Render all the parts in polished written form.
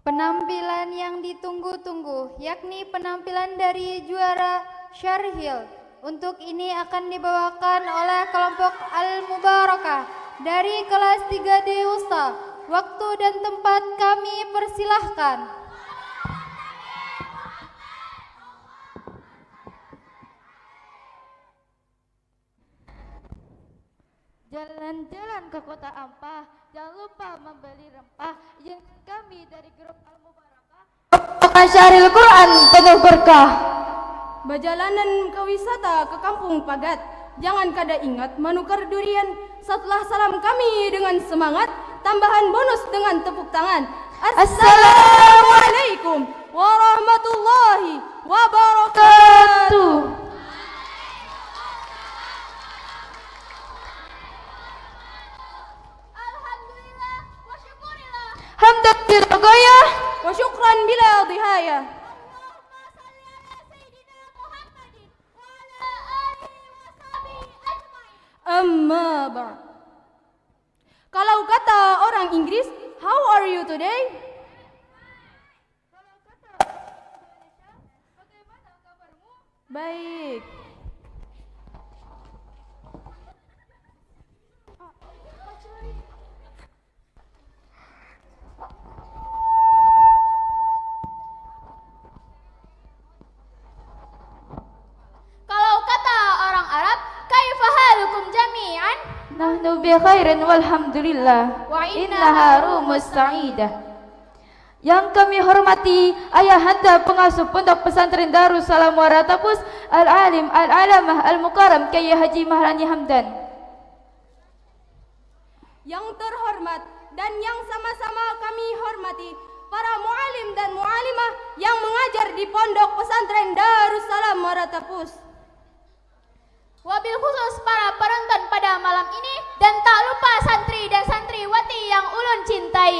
Penampilan yang ditunggu-tunggu, yakni penampilan dari juara Syarhil. Untuk ini akan dibawakan oleh kelompok Al-Mubarakah dari kelas 3D Usta. Waktu dan tempat kami persilahkan. Jalan-jalan ke kota Ampah, jangan lupa membeli rempah. Yang kami dari grup Al-Mubarakah Apakah Syahril Quran penuh berkah? Berjalanan ke wisata ke kampung Pagat, jangan kada ingat menukar durian. Setelah salam kami dengan semangat, tambahan bonus dengan tepuk tangan. Assalamualaikum warahmatullahi wabarakatuh. Alhamdulillah wa syukurillah. Hamdan bila gaya Wa syukran bila dhihaya. Allahumma salli ala Sayyidina Muhammadin wa ala alihi wa sahbihi ajmain. Amma ba'd. Kalau kata orang Inggris, how are you today? Kalau kata Indonesia, bagaimana kabarmu? Baik. Kalau kata orang Arab, kaifa halukum jami'an? Nahnu bi khairin walhamdulillah Wa innaha rumus sa'idah. Yang kami hormati Ayahanda Pengasuh Pondok Pesantren Darussalam Waratapus Al-Alim Al-Alamah Al-Mukarram Kyai Haji Mahrani Hamdan. Yang terhormat dan yang sama-sama kami hormati para mualim dan mualimah yang mengajar di Pondok Pesantren Darussalam Waratapus. Wabil khusus para penonton pada malam ini dan tak lupa santri dan santriwati yang ulun cintai.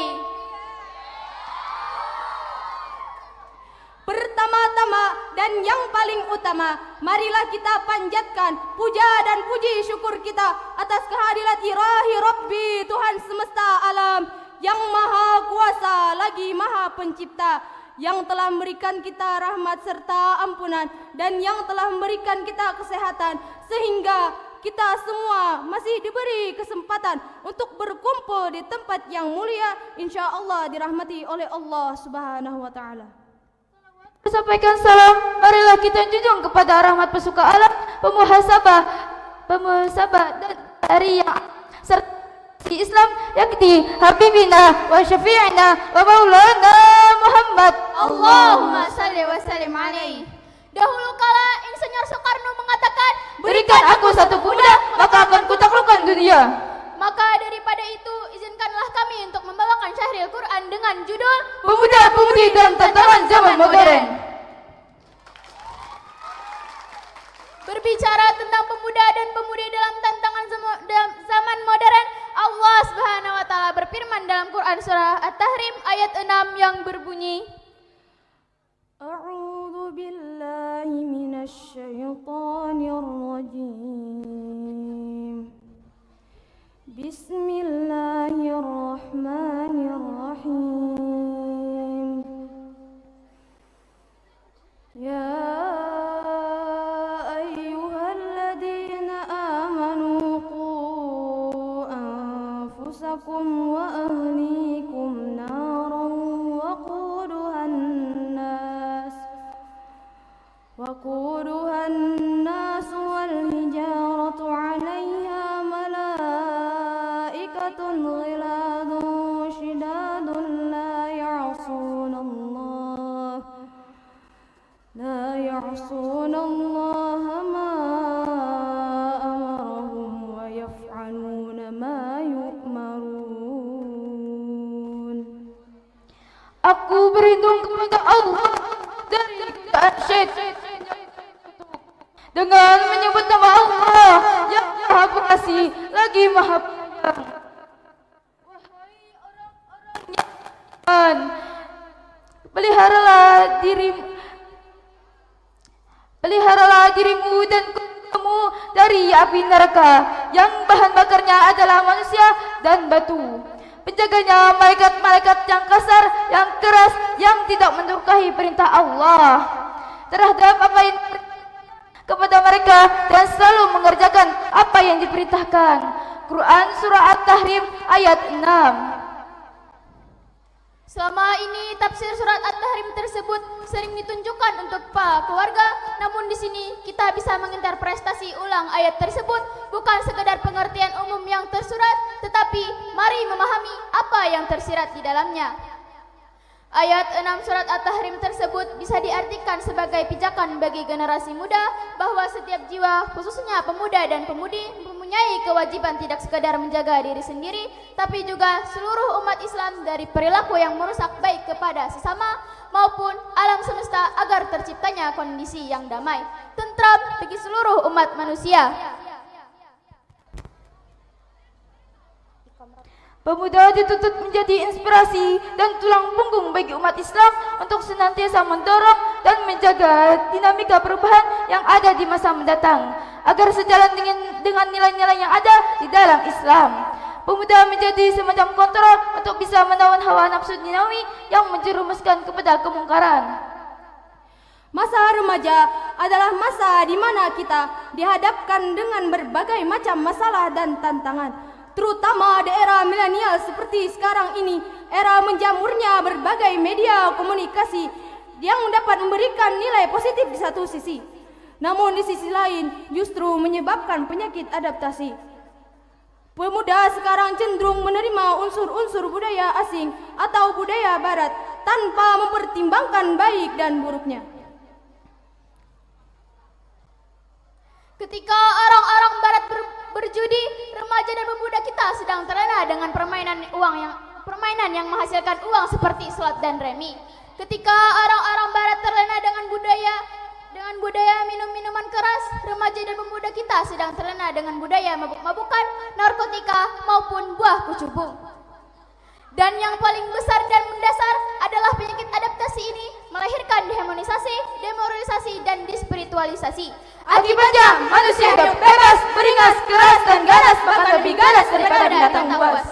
Pertama-tama dan yang paling utama, marilah kita panjatkan puja dan puji syukur kita atas kehadirat ilahi Rabbi Tuhan semesta alam yang maha kuasa lagi maha pencipta, yang telah memberikan kita rahmat serta ampunan dan yang telah memberikan kita kesehatan sehingga kita semua masih diberi kesempatan untuk berkumpul di tempat yang mulia, insyaallah dirahmati oleh Allah Subhanahu wa taala. Sampaikan salam, marilah kita junjung kepada rahmat pesuka alam, pemuhasabah dan dari yang serta Islam yakni Habibina wa Syafi'ina wa Maulana Muhammad. Allahumma salli wa sallim alaihi. Dahulu kala Insinyur Soekarno mengatakan, Berikan aku satu kuda, maka akan kutaklukkan dunia. maka daripada itu izinkanlah kami untuk membawakan Syahril Quran dengan judul Pemuda-pemudi dalam tantangan zaman modern. berbicara tentang pemuda dan pemudi dalam tantangan zaman modern. Allah Subhanahu wa taala berfirman dalam Quran surah At-Tahrim ayat 6 yang berbunyi, A'udzu billahi minasy syaithanir rajim. Bismillahirrahmanirrahim. Ya ayyuhalladzina amanu qu anfusakum wa ahlikum naran وقودها الناس والحجارة عليها ملائكة غلاظ شداد لا يعصون الله ما أمرهم ويفعلون ما يؤمرون. Aku berlindung kepada Allah dari godaan syaitan dengan menyebut nama Allah yang Maha Pengasih lagi Maha Penyayang. Wahai orang-orang yang beriman, peliharalah dirimu dan kamu dari api neraka yang bahan bakarnya adalah manusia dan batu. penjaganya malaikat-malaikat yang kasar, yang keras, yang tidak mendurhakai perintah Allah terhadap apa yang kepada mereka dan selalu mengerjakan apa yang diperintahkan. Quran Surah At-Tahrim ayat 6. Selama ini tafsir surat At-Tahrim tersebut sering ditunjukkan untuk para keluarga, namun di sini kita bisa menginterpretasi ulang ayat tersebut bukan sekedar pengertian umum yang tersurat, tetapi mari memahami apa yang tersirat di dalamnya. Ayat 6 surat At-Tahrim tersebut bisa diartikan sebagai pijakan bagi generasi muda bahwa setiap jiwa, khususnya pemuda dan pemudi, mempunyai kewajiban tidak sekadar menjaga diri sendiri, tapi juga seluruh umat Islam dari perilaku yang merusak baik kepada sesama maupun alam semesta agar terciptanya kondisi yang damai, tentram bagi seluruh umat manusia. Pemuda dituntut menjadi inspirasi dan tulang punggung bagi umat Islam untuk senantiasa mendorong dan menjaga dinamika perubahan yang ada di masa mendatang agar sejalan dengan nilai-nilai yang ada di dalam Islam. Pemuda menjadi semacam kontrol untuk bisa menawan hawa nafsu duniawi yang menjerumuskan kepada kemungkaran. Masa remaja adalah masa di mana kita dihadapkan dengan berbagai macam masalah dan tantangan, terutama di era milenial seperti sekarang ini, era menjamurnya berbagai media komunikasi yang dapat memberikan nilai positif di satu sisi, namun di sisi lain justru menyebabkan penyakit adaptasi. Pemuda sekarang cenderung menerima unsur-unsur budaya asing atau budaya barat tanpa mempertimbangkan baik dan buruknya. Ketika orang-orang barat berjudi, remaja dan pemuda kita sedang terlena dengan permainan yang menghasilkan uang seperti slot dan remi. Ketika orang-orang barat terlena dengan budaya minum-minuman keras, remaja dan pemuda kita sedang terlena dengan budaya mabuk-mabukan, narkotika maupun buah kucubung. Dan yang paling besar dan mendasar adalah penyakit adaptasi ini melahirkan demonisasi, demoralisasi, dan dispiritualisasi. Akibatnya manusia hidup bebas, beringas, keras, dan ganas, bahkan lebih ganas daripada binatang buas.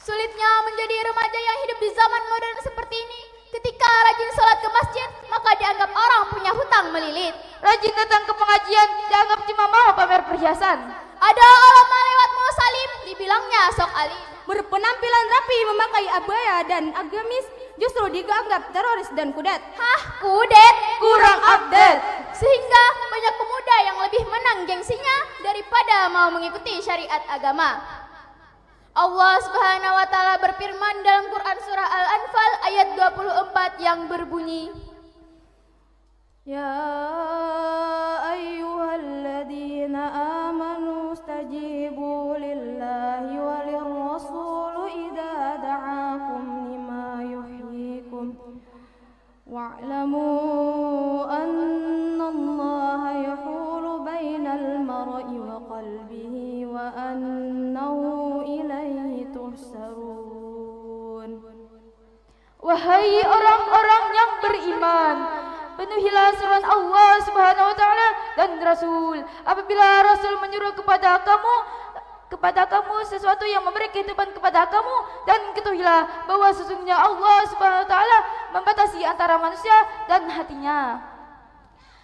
Sulitnya menjadi remaja yang hidup di zaman modern seperti ini. Ketika rajin sholat ke masjid, maka dianggap orang punya hutang melilit. Rajin datang ke pengajian dianggap cuma mau pamer perhiasan. Ada ulama lewat mau salim, dibilangnya sok alim. Berpenampilan rapi, memakai abaya dan agamis justru dianggap teroris dan kudet. Hah, kudet? Kurang update. Sehingga banyak pemuda yang lebih menang gengsinya daripada mau mengikuti syariat agama. Allah Subhanahu wa taala berfirman dalam Quran surah Al-Anfal ayat 24 yang berbunyi, Ya ayyuhalladzina amanu stajibu lillahi walir rasul idza da'akum lima yuhyikum wa'lamu annallaha yahulu bainal mar'i wa qalbihi wa annahu ilaihi tuhsarun. Wahai orang-orang yang beriman, penuhilah seruan Allah Subhanahu wa taala dan Rasul. Apabila Rasul menyuruh kepada kamu sesuatu yang memberi kehidupan kepada kamu, dan ketahuilah bahwa sesungguhnya Allah Subhanahu wa taala membatasi antara manusia dan hatinya.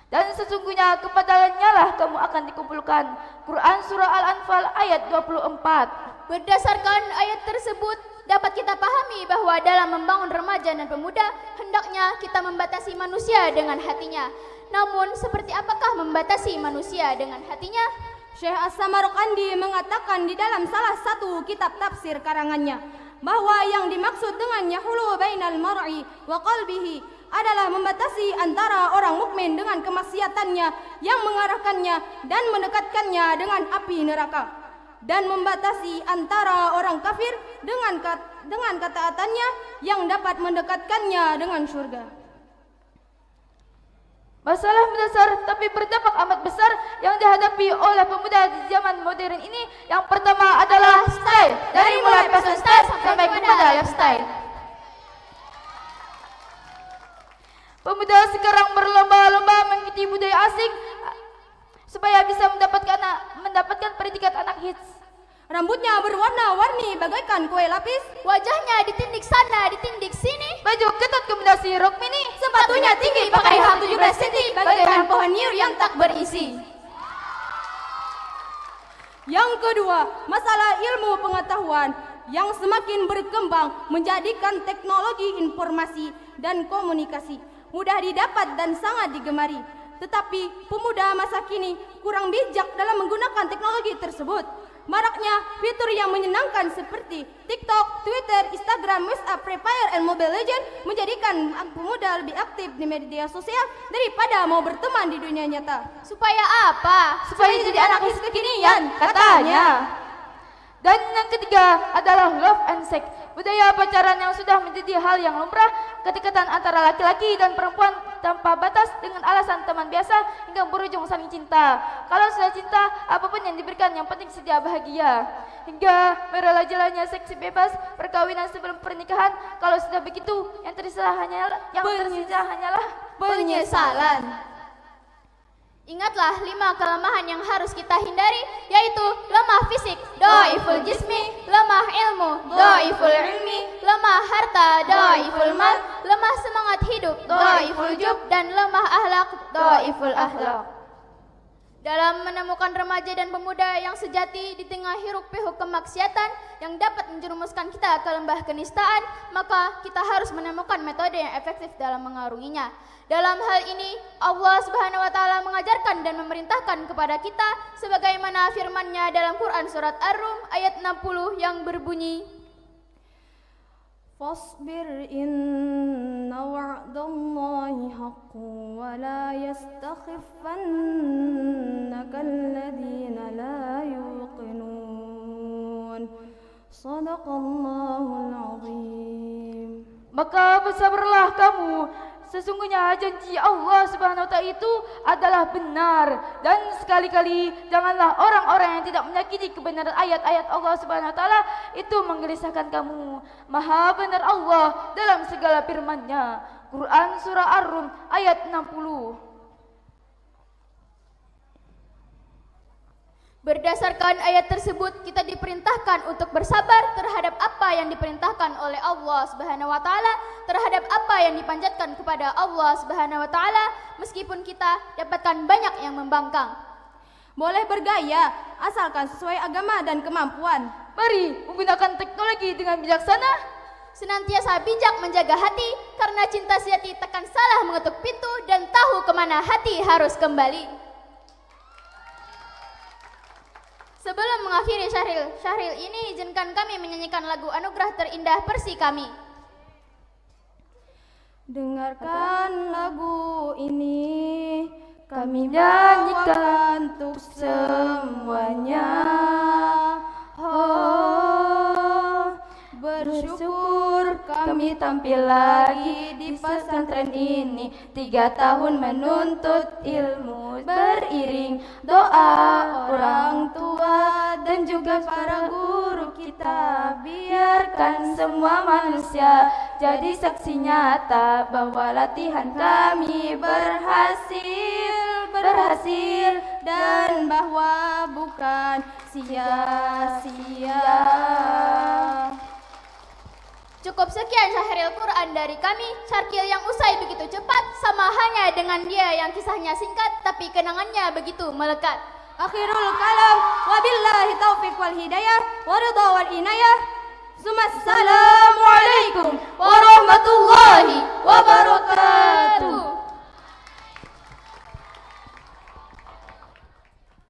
Dan sesungguhnya kepadanya lah kamu akan dikumpulkan. Quran surah Al-Anfal ayat 24. Berdasarkan ayat tersebut dapat kita pahami bahwa dalam membangun remaja dan pemuda hendaknya kita membatasi manusia dengan hatinya. Namun seperti apakah membatasi manusia dengan hatinya? Syekh As-Samarqandi mengatakan di dalam salah satu kitab tafsir karangannya bahwa yang dimaksud dengan yahulu bainal mar'i wa qalbihi adalah membatasi antara orang mukmin dengan kemaksiatannya yang mengarahkannya dan mendekatkannya dengan api neraka, dan membatasi antara orang kafir dengan ketaatannya yang dapat mendekatkannya dengan surga. Masalah mendasar tapi berdampak amat besar yang dihadapi oleh pemuda di zaman modern ini, yang pertama adalah style, dari mulai fashion style sampai kepada lifestyle. Pemuda sekarang berlomba-lomba mengikuti budaya asing supaya bisa mendapatkan predikat anak hits. Rambutnya berwarna-warni bagaikan kue lapis. Wajahnya ditindik sana, ditindik sini. Baju ketat kombinasi rok mini. Sepatunya tinggi pakai hak 17 cm bagaikan pohon nyur yang tak berisi. Yang kedua, masalah ilmu pengetahuan yang semakin berkembang menjadikan teknologi informasi dan komunikasi mudah didapat dan sangat digemari. Tetapi pemuda masa kini kurang bijak dalam menggunakan teknologi tersebut. Maraknya fitur yang menyenangkan seperti TikTok, Twitter, Instagram, WhatsApp, Free Fire, dan Mobile Legends menjadikan pemuda lebih aktif di media sosial daripada mau berteman di dunia nyata. Supaya apa? Supaya jadi anak hits kekinian, katanya. Dan yang ketiga adalah love and sex. Budaya pacaran yang sudah menjadi hal yang lumrah, kedekatan antara laki-laki dan perempuan tanpa batas dengan alasan teman biasa hingga berujung saling cinta. Kalau sudah cinta, apapun yang diberikan yang penting sedia bahagia. Hingga merela jalannya seks bebas, perkawinan sebelum pernikahan. Kalau sudah begitu, yang tersisa hanyalah Penyesalan. Ingatlah 5 kelemahan yang harus kita hindari, yaitu lemah fisik, dhaiful jismi, lemah ilmu, dhaiful ilmi, lemah harta, dhaiful mal, lemah semangat hidup, dhaiful jub, dan lemah akhlak, dhaiful akhlak. Dalam menemukan remaja dan pemuda yang sejati di tengah hiruk-pikuk kemaksiatan yang dapat menjerumuskan kita ke lembah kenistaan, maka kita harus menemukan metode yang efektif dalam mengarunginya. Dalam hal ini, Allah Subhanahu wa taala mengajarkan dan memerintahkan kepada kita sebagaimana firman-Nya dalam Quran surat Ar-Rum ayat 60 yang berbunyi, Fasbir inna wa'dallahi haqqun wa la yastakhifannaka alladhina la yuqinun. Shadaqallahul azim. Maka bersabarlah kamu, sesungguhnya janji Allah Subhanahu wa taala itu adalah benar, dan sekali-kali janganlah orang-orang yang tidak menyakiti kebenaran ayat-ayat Allah Subhanahu wa taala itu menggelisahkan kamu. Maha benar Allah dalam segala firman-Nya. Quran surah Ar-Rum ayat 60. Berdasarkan ayat tersebut, kita diperintahkan untuk bersabar terhadap apa yang diperintahkan oleh Allah Subhanahu wa taala, terhadap apa yang dipanjatkan kepada Allah Subhanahu wa taala, meskipun kita dapatkan banyak yang membangkang. Boleh bergaya asalkan sesuai agama dan kemampuan. Mari menggunakan teknologi dengan bijaksana. Senantiasa bijak menjaga hati, karena cinta sejati takkan salah mengetuk pintu dan tahu kemana hati harus kembali. Sebelum mengakhiri syahril ini, izinkan kami menyanyikan lagu anugerah terindah versi kami. Dengarkan lagu ini, kami nyanyikan untuk semuanya. Oh, bersyukur kami tampil lagi di pesantren ini. 3 tahun menuntut ilmu beriring doa orang tua dan juga para guru kita. Biarkan semua manusia jadi saksi nyata bahwa latihan kami berhasil dan bahwa bukan sia-sia. Cukup sekian syahril Quran dari kami. Syarkil yang usai begitu cepat, sama hanya dengan dia yang kisahnya singkat tapi kenangannya begitu melekat. Akhirul kalam, wabillahi taufiq wal hidayah, wa ridha wal inayah. Sumassalam.